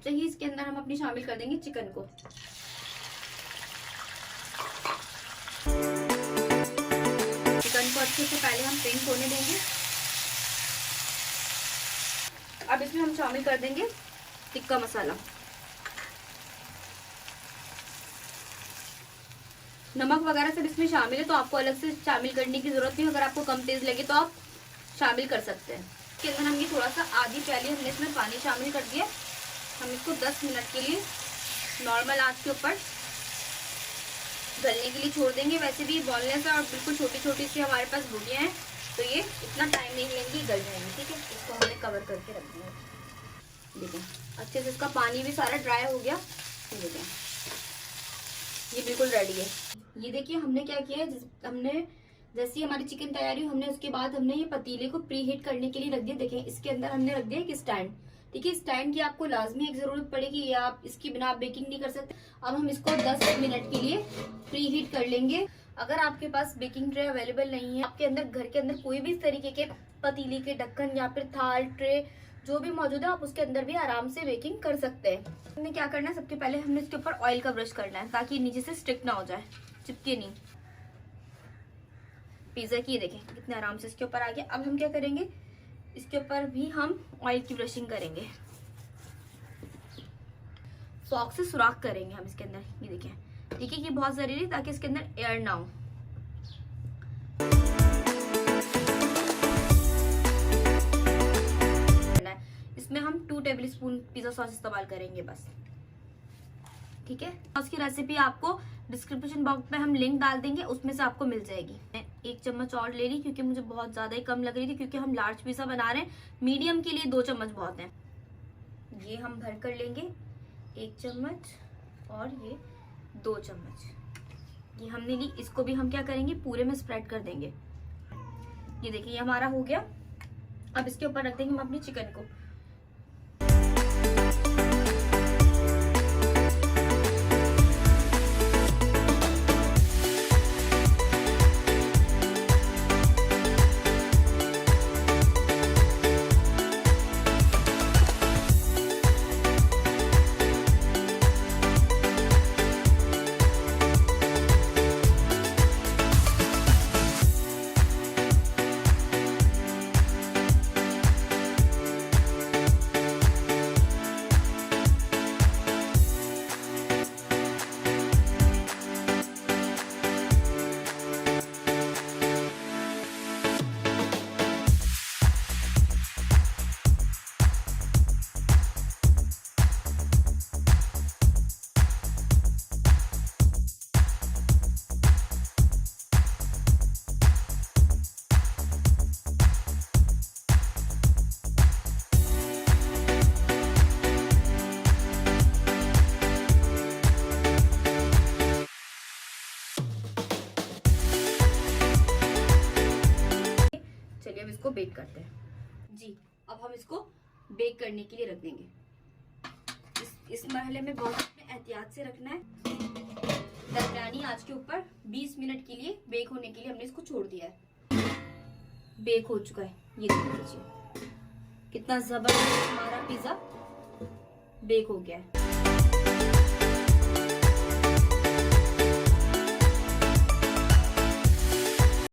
तो ही इसके अंदर हम अपनी शामिल कर देंगे चिकन को। चिकन को अच्छे से पहले हम पिंक होने देंगे। अब इसमें हम शामिल कर देंगे टिक्का मसाला। नमक वगैरह सब इसमें शामिल है, तो आपको अलग से शामिल करने की जरूरत नहीं। अगर आपको कम तेज लगे तो आप शामिल कर सकते हैं। इसके अंदर हम ये थोड़ा सा आधी प्याली हमने इसमें पानी शामिल कर दिया। हम इसको 10 मिनट के लिए नॉर्मल आंच के ऊपर गलने के लिए छोड़ देंगे। वैसे भी बोनलेस है और बिल्कुल छोटी छोटी सी हमारे पास बोटियाँ हैं, तो ये इतना टाइम नहीं लेंगी, गल जाएंगी। ठीक है, इसको हमने कवर करके रख दिया। देखिए अच्छे से इसका पानी भी सारा ड्राई हो गया। देखिए ये बिल्कुल रेडी है। ये देखिए हमने क्या किया है, हमने जैसी हमारी चिकन तैयारी हुई, हमने उसके बाद हमने ये पतीले को प्री हीट करने के लिए रख दिया। देखिए इसके अंदर हमने रख दिया एक स्टैंड। ठीक है, स्टैंड की आपको लाजमी एक जरूरत पड़ेगी, या आप इसकी बिना आप बेकिंग नहीं कर सकते। अब हम इसको 10 मिनट के लिए प्री हीट कर लेंगे। अगर आपके पास बेकिंग ट्रे अवेलेबल नहीं है, आपके अंदर घर के अंदर कोई भी इस तरीके के पतीले के ढक्कन या फिर थाल ट्रे जो भी मौजूद है, आप उसके अंदर भी आराम से बेकिंग कर सकते हैं। हमने क्या करना है, सबसे पहले हमने इसके ऊपर ऑयल का ब्रश करना है ताकि नीचे से स्टिक ना हो जाए, चिपके नहीं। पिज्जा की देखें कितने आराम से इसके ऊपर आ गया। अब हम क्या करेंगे, इसके ऊपर भी हम ऑयल की ब्रशिंग करेंगे। फॉक से सुराख करेंगे हम इसके अंदर। ये देखें, ठीक है, ये बहुत जरूरी है ताकि इसके अंदर एयर ना हो। इसमें हम 2 टेबल स्पून पिज्जा सॉस इस्तेमाल करेंगे बस। ठीक है, उसकी रेसिपी आपको डिस्क्रिप्शन बॉक्स में हम लिंक डाल देंगे, उसमें से आपको मिल जाएगी। मैं 1 चम्मच और ले रही क्योंकि मुझे बहुत ज्यादा ही कम लग रही थी, क्योंकि हम लार्ज पिज्जा बना रहे हैं। मीडियम के लिए 2 चम्मच बहुत है। ये हम भर कर लेंगे 1 चम्मच और ये 2 चम्मच ये हमने ली। इसको भी हम क्या करेंगे, पूरे में स्प्रेड कर देंगे। ये देखिए ये हमारा हो गया। अब इसके ऊपर रख देंगे हम अपनी चिकन को। चलिए अब इसको बेक करते हैं जी। अब हम इसको बेक करने के लिए रख देंगे। इस मरहले में बहुत एहतियात से रखना है। दरमियानी आंच के ऊपर 20 मिनट के लिए बेक होने के लिए हमने इसको छोड़ दिया है। बेक हो चुका है, ये देख लीजिए कितना जबरदस्त हमारा पिज्जा बेक हो गया है।